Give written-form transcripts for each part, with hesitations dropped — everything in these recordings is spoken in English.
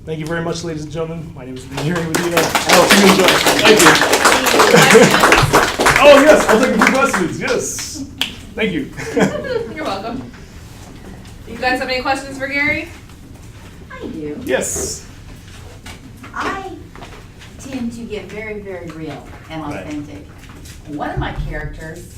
Thank you very much, ladies and gentlemen. My name is Jerry with you. I hope you enjoy. Thank you. Oh, yes, I'll take a few questions. Yes. Thank you. You're welcome. You guys have any questions for Gary? I do. Yes. I tend to get very, very real and authentic. One of my characters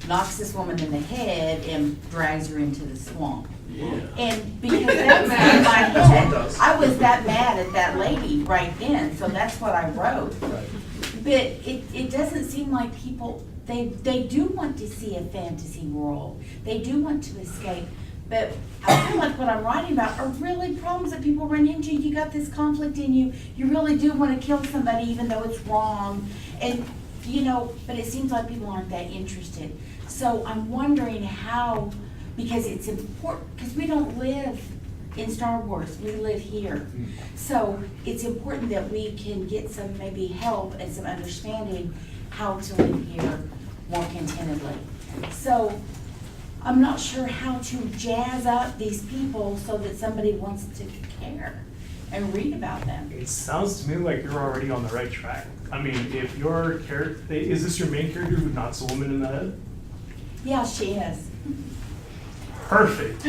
knocks this woman in the head and drags her into the swamp. Yeah. And because that's in my head, I was that mad at that lady right then, so that's what I wrote. Right. But it doesn't seem like people, they do want to see a fantasy world. They do want to escape. But I feel like what I'm writing about are really problems that people run into. You got this conflict in you. You really do want to kill somebody even though it's wrong. And, you know, but it seems like people aren't that interested. So I'm wondering how, because it's important, because we don't live in Star Wars, we live here. So it's important that we can get some maybe help and some understanding how to live here more contentedly. So I'm not sure how to jazz up these people so that somebody wants to care and read about them. It sounds to me like you're already on the right track. I mean, if your character, is this your main character who knocks a woman in the head? Yeah, she is. Perfect.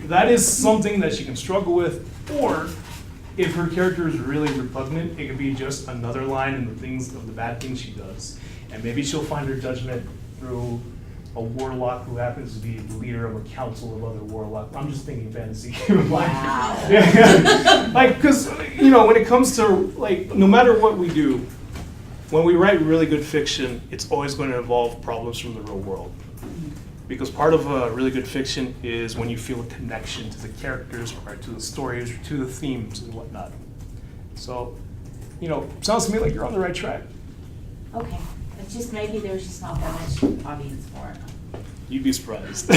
That is something that she can struggle with, or if her character is really repugnant, it could be just another line in the bad things she does. And maybe she'll find her judgment through a warlock who happens to be the leader of a council of other warlocks. I'm just thinking fantasy. Wow. Yeah. Like, because, you know, when it comes to, like, no matter what we do, when we write really good fiction, it's always going to involve problems from the real world. Because part of really good fiction is when you feel a connection to the characters, or to the stories, or to the themes and whatnot. So, you know, sounds to me like you're on the right track. Okay, it's just maybe there's just not that much audience for it. You'd be surprised.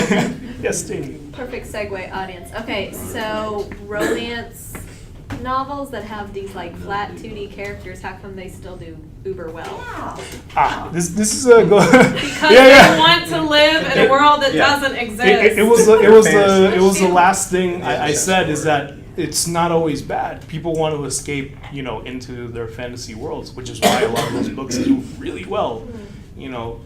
Yes, Steve. Perfect segue, audience. Okay, so romance novels that have these like flat 2D characters, how come they still do uber well? Wow. This is a go. Because they want to live in a world that doesn't exist. It was the last thing I said, is that it's not always bad. People want to escape, you know, into their fantasy worlds, which is why a lot of those books do really well. You know,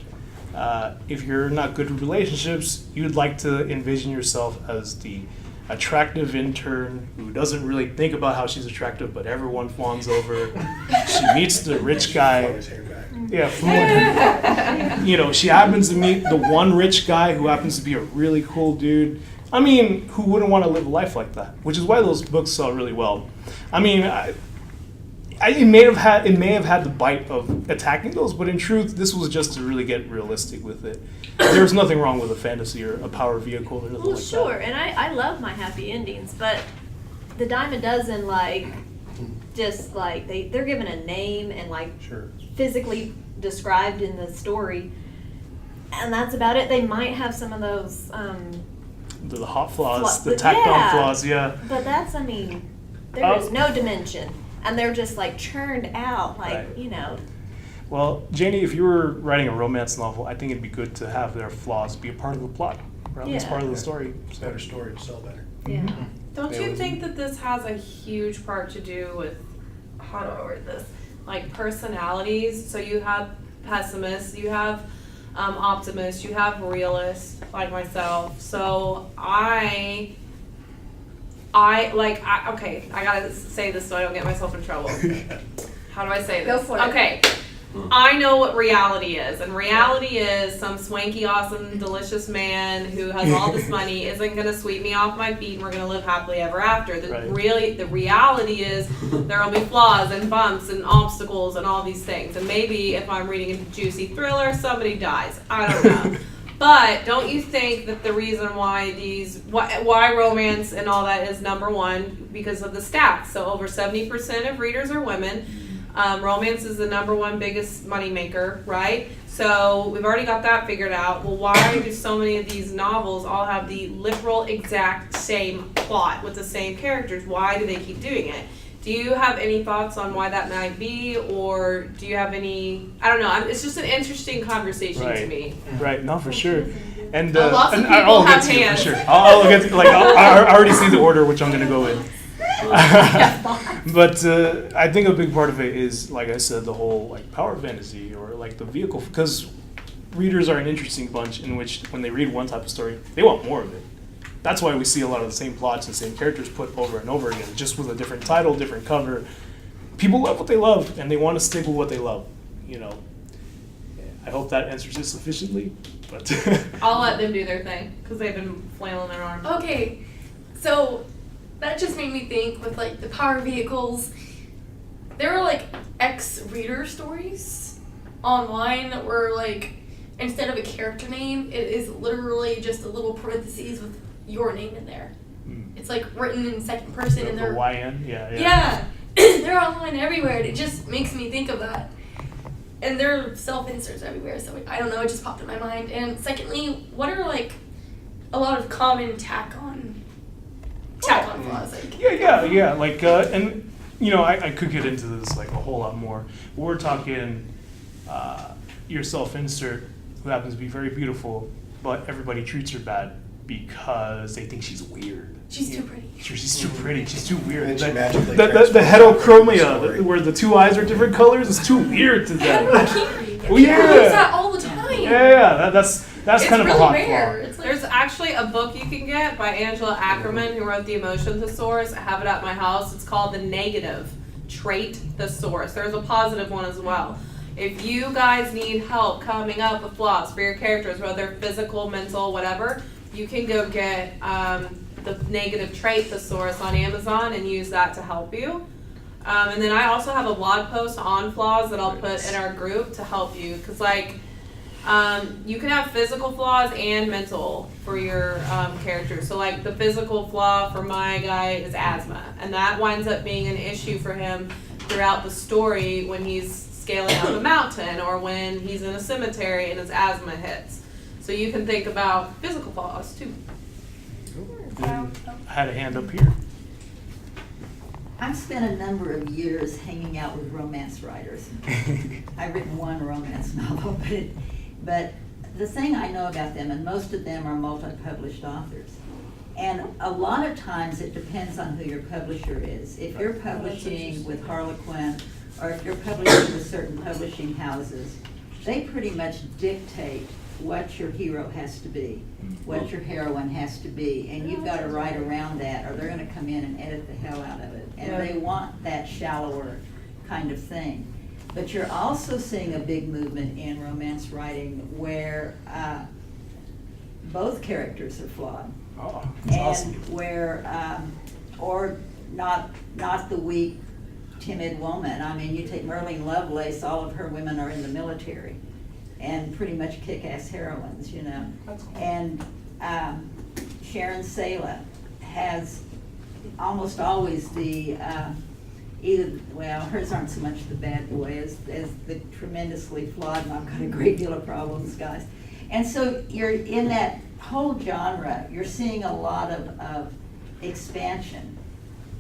if you're not good with relationships, you'd like to envision yourself as the attractive intern who doesn't really think about how she's attractive, but everyone fawns over. She meets the rich guy. Yeah, you know, she happens to meet the one rich guy who happens to be a really cool dude. I mean, who wouldn't want to live a life like that? Which is why those books sell really well. I mean, it may have had the bite of attacking those, but in truth, this was just to really get realistic with it. There's nothing wrong with a fantasy or a power vehicle or nothing like that. Well, sure, and I love my happy endings, but the dime a dozen, like, just like they're given a name and like physically described in the story, and that's about it. They might have some of those the hot flaws, the tacked on flaws, yeah. But that's, I mean, there is no dimension, and they're just like churned out, like, you know. Well, Janie, if you were writing a romance novel, I think it'd be good to have their flaws be a part of the plot, or at least part of the story. It's a better story to sell better. Yeah. Don't you think that this has a huge part to do with, how do I word this, like personalities? So you have pessimists, you have optimists, you have realists like myself. So I gotta say this so I don't get myself in trouble. How do I say this? Go for it. Okay. I know what reality is, and reality is some swanky, awesome, delicious man who has all this money isn't going to sweep me off my feet, and we're going to live happily ever after. The reality is there will be flaws and bumps and obstacles and all these things. And maybe if I'm reading a juicy thriller, somebody dies. I don't know. But don't you think that the reason why why romance and all that is number one because of the stats? So over 70% of readers are women. Romance is the number one biggest moneymaker, right? So we've already got that figured out. Well, why do so many of these novels all have the literal exact same plot with the same characters? Why do they keep doing it? Do you have any thoughts on why that might be, or do you have any? I don't know. It's just an interesting conversation to me. Right. No, for sure. And lots of people I'll have get to hands. it for sure. I'll get to, like I already see the order which I'm going to go in. But I think a big part of it is, like I said, the whole like power fantasy or like the vehicle, because readers are an interesting bunch in which when they read one type of story, they want more of it. That's why we see a lot of the same plots and same characters put over and over again, just with a different title, different cover. People love what they love, and they want to stick with what they love. You know, I hope that answers it sufficiently. But I'll let them do their thing because they've been flailing their arms. Okay, so that just made me think with like the power vehicles. There are like ex-reader stories online where like instead of a character name, it is literally just a little parentheses with your name in there. It's like written in second person and they're YN, yeah. Yeah, they're online everywhere, and it just makes me think of that. And there are self-inserts everywhere, so I don't know, it just popped in my mind. And secondly, what are like a lot of common tack-on flaws? Like, Yeah. Like, and you know, I could get into this like a whole lot more. We're talking your self-insert who happens to be very beautiful, but everybody treats her bad because they think she's weird. she's too pretty. She's too pretty. She's too weird. And she magically The transforms heterochromia, story. where the two eyes are different colors, is too weird to them. He does that all the time. Yeah. That's It's kind of really a hot rare. flaw. It's like, There's actually a book you can get by Angela Ackerman, who wrote The Emotion Thesaurus. I have it at my house. It's called The Negative Trait Thesaurus. There's a positive one as well. If you guys need help coming up with flaws for your characters, whether physical, mental, whatever, you can go get the Negative Trait Thesaurus on Amazon and use that to help you. And then I also have a blog post on flaws that I'll put in our group to help you. Because, like, you can have physical flaws and mental for your characters. So, like, the physical flaw for my guy is asthma. And that winds up being an issue for him throughout the story when he's scaling up a mountain or when he's in a cemetery and his asthma hits. So you can think about physical flaws, too. I had a hand up here. I've spent a number of years hanging out with romance writers. I've written one romance novel, but the thing I know about them, and most of them are multi-published authors, and a lot of times it depends on who your publisher is. If you're publishing with Harlequin, or if you're publishing with certain publishing houses, they pretty much dictate what your hero has to be, what your heroine has to be, and you've got to write around that, or they're going to come in and edit the hell out of it. And they want that shallower kind of thing. But you're also seeing a big movement in romance writing where both characters are flawed. Oh, that's And awesome. where, or not the weak, timid woman. I mean, you take Merlin Lovelace, all of her women are in the military and pretty much kick-ass heroines, you know. And Sharon Sela has almost always the, hers aren't so much the bad boy as the tremendously flawed, and I've got a great deal of problems, guys. And so you're in that whole genre, you're seeing a lot of expansion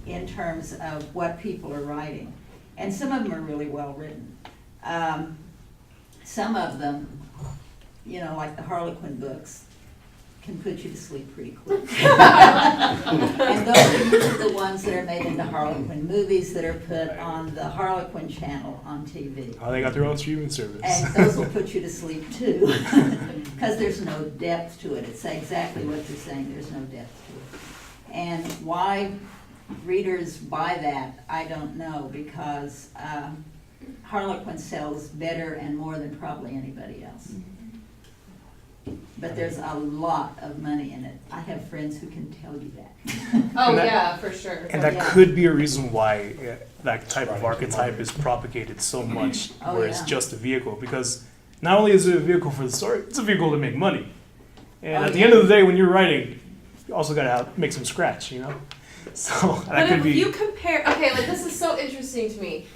in terms of what people are writing. And some of them are really well written. Some of them, you know, like the Harlequin books, can put you to sleep pretty quick. And those are usually the ones that are made into Harlequin movies that are put on the Harlequin channel on TV. Oh, they got their own streaming service. And those will put you to sleep too, because there's no depth to it. It's exactly what you're saying, there's no depth to it. And why readers buy that, I don't know, because Harlequin sells better and more than probably anybody else. But there's a lot of money in it. I have friends who can tell you that. Oh, And that- yeah, for sure. And that Yeah. could be a reason why that type of archetype is propagated so much, Oh, where it's yeah. just a vehicle. Because not only is it a vehicle for the story, it's a vehicle to make money. And Oh, at the yeah. end of the day, when you're writing, you also gotta make some scratch, you know? So that But could if be. you compare, okay, like this is so interesting to me.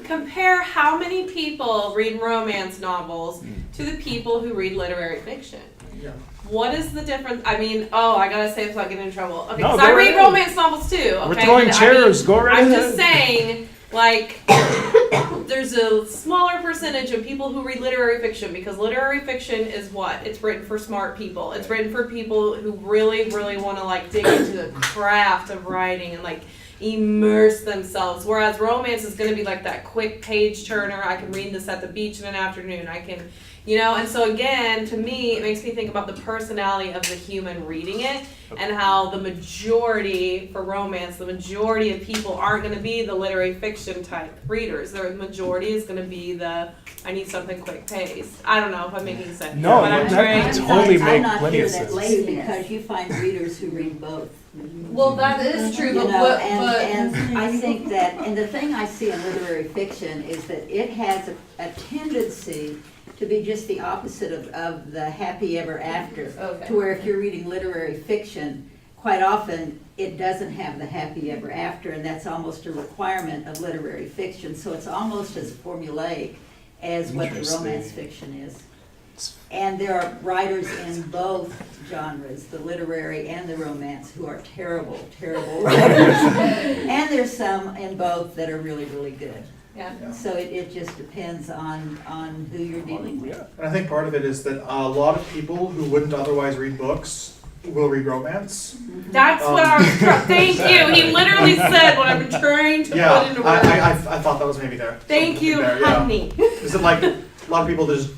Compare how many people read romance novels to the people who read literary fiction. Yeah. What is the difference? I mean, I gotta say this without getting in trouble. Okay, No, because go I right read ahead. romance novels too. Okay, We're throwing but chairs, go right I'm ahead. just saying, like, there's a smaller percentage of people who read literary fiction because literary fiction is what? It's written for smart people. It's written for people who really, really want to like dig into the craft of writing and like, immerse themselves. Whereas romance is going to be like that quick page turner. I can read this at the beach in an afternoon. I can, and so again, to me, it makes me think about the personality of the human reading it and how the majority for romance, the majority of people aren't going to be the literary fiction type readers. The majority is going to be I need something quick paced. I don't know if I'm making sense. No, but I'm that trying. totally I'm make not plenty here of that sense. late because you find readers who read both. Well, that is true, You but know, what, and I think that, and the thing I see in literary fiction is that it has a tendency to be just the opposite of the happy ever after. Okay. To where if you're reading literary fiction, quite often it doesn't have the happy ever after, and that's almost a requirement of literary fiction. So it's almost as formulaic as what the Interesting. romance fiction is. And there are writers in both genres, the literary and the romance, who are terrible, terrible writers. And there's some in both that are really, really good. Yeah. So it just depends on who you're dealing with. And I think part of it is that a lot of people who wouldn't otherwise read books will read romance. That's what I was thank you. He literally said what I've been trying to put Yeah, into words. I thought that was maybe there. Thank Something you, there, yeah. honey. Is it like, a lot of people just,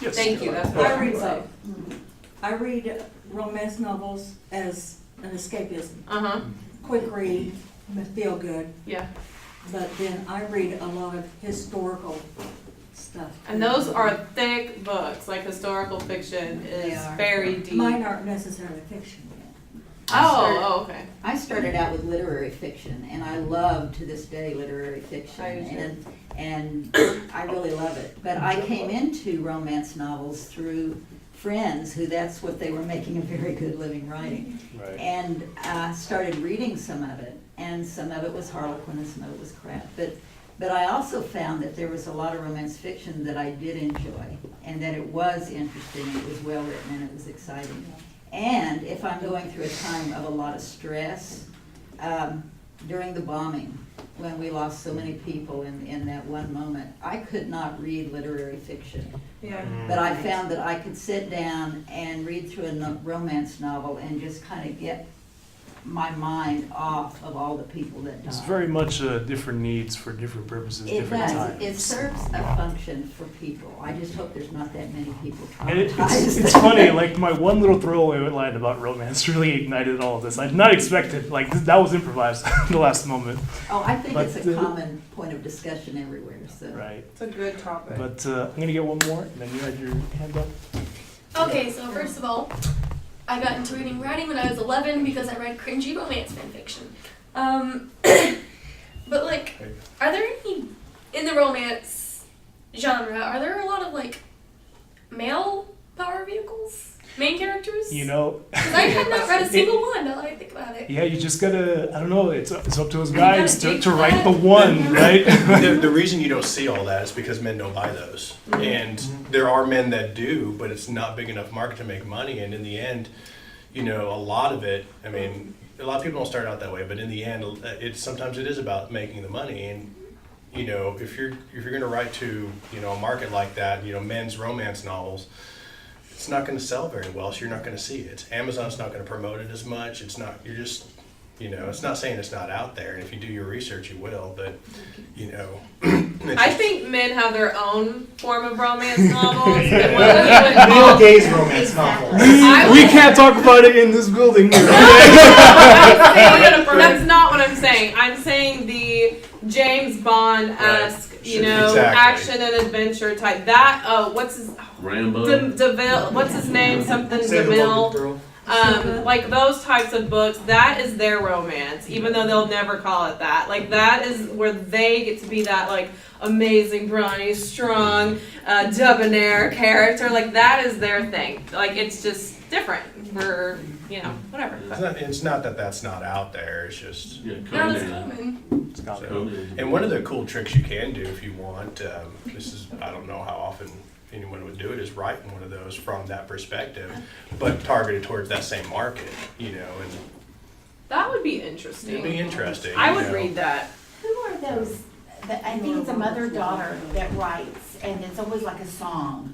Yes. Thank you. That's what I I read would say. both. I read romance novels as an escapism. Uh-huh. Quick read, feel good. Yeah. But then I read a lot of historical stuff. And those are thick books. Like historical fiction They is are. very deep. Mine aren't necessarily fiction yet. Oh, okay. I started out with literary fiction, and I love to this day literary fiction, I do too. and I really love it. But I came into romance novels through friends who that's what they were making a very good living writing, Right. and I started reading some of it, and some of it was Harlequin and some of it was crap. But I also found that there was a lot of romance fiction that I did enjoy, and that it was interesting, and it was well written, and it was exciting. And if I'm going through a time of a lot of stress, during the bombing, when we lost so many people in that one moment, I could not read literary fiction. Yeah. But I found that I could sit down and read through a romance novel and just kind of get my mind off of all the people that died. It's very much different needs for different purposes, It different does. times. It serves a function for people. I just hope there's not that many people And traumatized. it's funny, like my one little throwaway line about romance really ignited all of this. I did not expect it, like that was improvised at the last moment. Oh, I think But, it's a common point of discussion everywhere, so. Right. It's a good topic. But I'm going to get one more, and then you had your hand up. Okay, so first of all, I got into reading writing when I was 11 because I read cringy romance fanfiction. But like, are there any, in the romance genre, are there a lot of like male power vehicles? Main characters? You know, Because I have not read a single one now that I think about it. yeah, you just gotta, I don't know, it's up to us guys gotta to dig write that. the one, right? The reason you don't see all that is because men don't buy those. And there are men that do, but it's not big enough market to make money. And in the end, a lot of it, I mean, a lot of people don't start out that way, but in the end, sometimes it is about making the money. And, if you're going to write to, a market like that, men's romance novels, it's not going to sell very well, so you're not going to see it. Amazon's not going to promote it as much. It's not, you're just, it's not saying it's not out there. And if you do your research, you will, but, I think men have their own form of romance novels. And what we would Neil call, Gai's romance novel. I We would- can't talk about it in this building. That's not what I'm saying. I'm saying the James Bond-esque, Right. exactly. Action and adventure type. That, what's his, Rambo. DeVille, what's his name? Something Save the DeMille. Vulcan Girl. Like those types of books, that is their romance, even though they'll never call it that. Like that is where they get to be that like amazing, brawny, strong, debonair character. Like that is their thing. Like it's just different for whatever. It's not that that's not out there. It's just. Yeah, Not as Conan. common. Conan. And one of the cool tricks you can do if you want, this is, I don't know how often anyone would do it, is write one of those from that perspective, but targeted towards that same market, and That would be interesting. it'd be interesting. I would read that. Who are those, I think it's a mother-daughter that writes, and it's always like a song.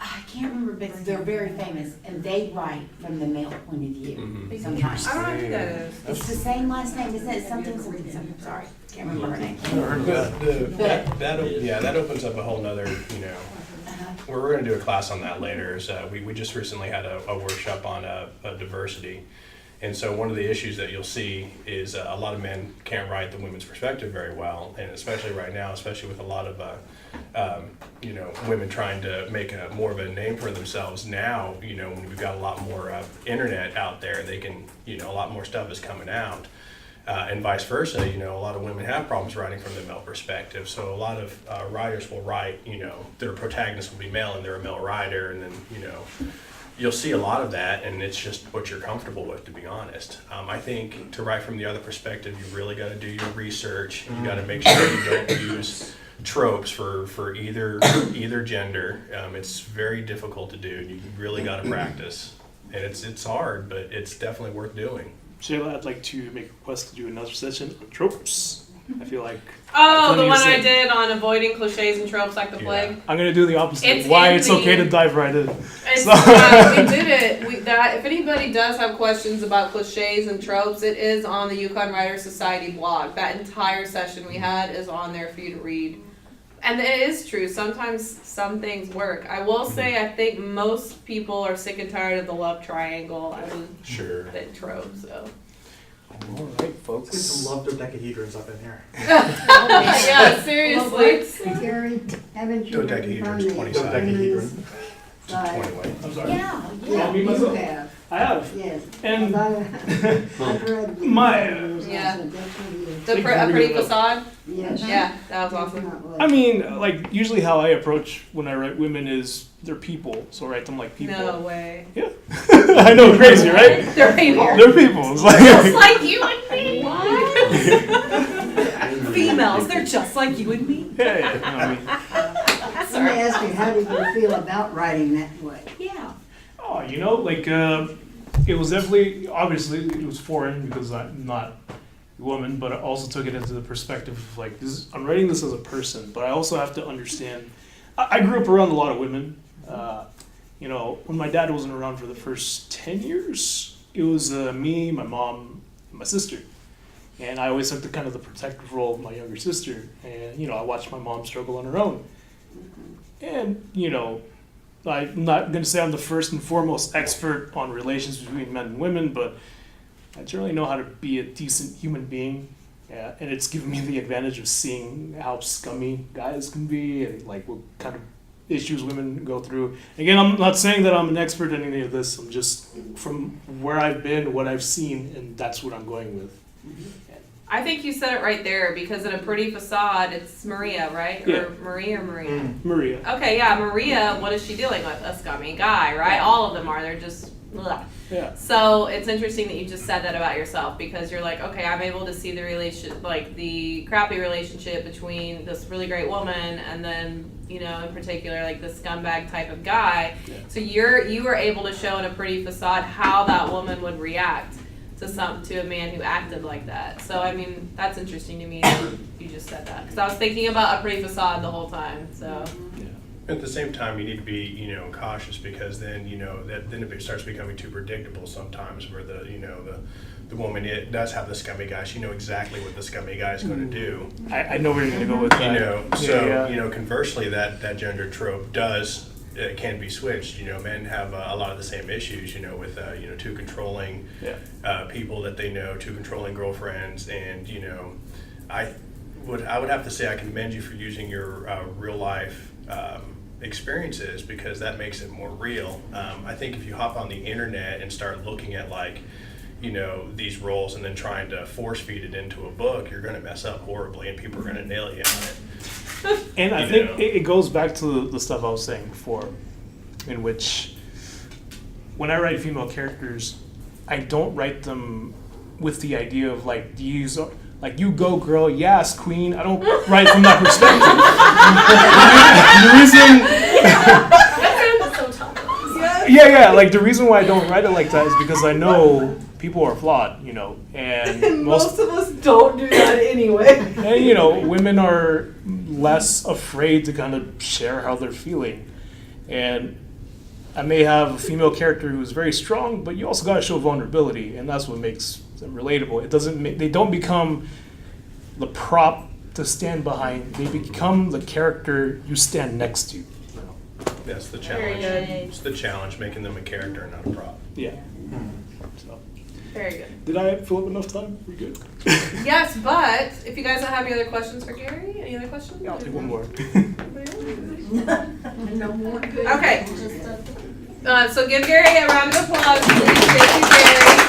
I can't remember, but they're very famous, and they write from the male point of view sometimes. I don't know who that is. It's the same last name, isn't it? Something, sorry, can't remember her name. That opens up a whole nother, we're going to do a class on that later. So we just recently had a workshop on diversity. And so one of the issues that you'll see is a lot of men can't write the women's perspective very well, and especially right now, especially with a lot of women trying to make more of a name for themselves now. When we've got a lot more internet out there, they can a lot more stuff is coming out, and vice versa. A lot of women have problems writing from the male perspective. So a lot of writers will write. Their protagonist will be male and they're a male writer, and then you'll see a lot of that, and it's just what you're comfortable with, to be honest. I think to write from the other perspective, you really got to do your research. You got to make sure you don't use tropes for either gender. It's very difficult to do. You really got to practice, and it's hard, but it's definitely worth doing. Shayla, I'd like to make a request to do another session on tropes. I feel like... Oh, the one I did on avoiding cliches and tropes like the plague? I'm going to do the opposite. It's okay to dive right in. We did it. If anybody does have questions about cliches and tropes, it is on the Yukon Writers Society blog. That entire session we had is on there for you to read. And it is true. Sometimes some things work. I will say I think most people are sick and tired of the love triangle and trope, so... All right, folks. Let's get some love dodecahedrons up in here. Yeah, seriously. Gary, haven't you Dodecahedron's 20 sided. Dodecahedron. 20 way. I'm sorry. Yeah, me you myself? have, I have. yes. And I've read. Yeah. A Pretty Facade? Yes. Yeah, that was awesome. I mean, like, usually how I approach when I write women is they're people, so I write them like people. No way. Yeah. I know, crazy, right? They're people. They're people. It's like, Just like you and me. What? Females, they're just like you and me. yeah. No, I mean, Let me ask you, how did you feel about writing that way? yeah. oh, it was definitely, obviously, it was foreign because I'm not a woman, but I also took it into the perspective of like, I'm writing this as a person, but I also have to understand. I grew up around a lot of women. When my dad wasn't around for the first 10 years, it was me, my mom, and my sister. And I always took the protective role of my younger sister. And, I watched my mom struggle on her own. And, I'm not going to say I'm the first and foremost expert on relations between men and women, but I generally know how to be a decent human being. Yeah, and it's given me the advantage of seeing how scummy guys can be and like what kind of issues women go through. Again, I'm not saying that I'm an expert in any of this. I'm just from where I've been, what I've seen, and that's what I'm going with. I think you said it right there because in A Pretty Facade, it's Maria, right? Yeah. Or Maria or Maria? Maria. Okay, yeah, Maria, what is she dealing with? A scummy guy, right? All of them are. They're just... Ugh. Yeah. So it's interesting that you just said that about yourself because you're like, okay, I'm able to see the the crappy relationship between this really great woman and then, in particular, like the scumbag type of guy. Yeah. So you were able to show in A Pretty Facade how that woman would react to a man who acted like that. So I mean, that's interesting to me that you just said that because I was thinking about A Pretty Facade the whole time. So. Yeah. At the same time, you need to be, cautious because then, then if it starts becoming too predictable sometimes where the woman does have the scummy guy, she knows exactly what the scummy guy is going to do. I know where you're going to go with that. Conversely, that gender trope can be switched. Men have a lot of the same issues, with, two controlling people that they know, two controlling girlfriends, and, I would have to say I commend you for using your real life experiences because that makes it more real. I think if you hop on the internet and start looking at these roles and then trying to force feed it into a book, you're going to mess up horribly and people are going to nail you on it. And I think it goes back to the stuff I was saying before, in which when I write female characters, I don't write them with the idea of these are like, you go girl, yes queen. I don't write from that perspective. The reason why I don't write it like that is because I know people are flawed, and most of us don't do that anyway. And women are less afraid to kind of share how they're feeling, and I may have a female character who's very strong, but you also got to show vulnerability, and that's what makes them relatable. It doesn't. They don't become the prop to stand behind. They become the character you stand next to. That's the Very challenge. good. It's the challenge, making them a character, not a prop. Yeah. So, Very good. did I fill up enough time? We good? Yes, but if you guys don't have any other questions for Gary, any other questions? Yeah, I'll take one more. No more. Okay. So give Gary a round of applause. Thank you, Gary.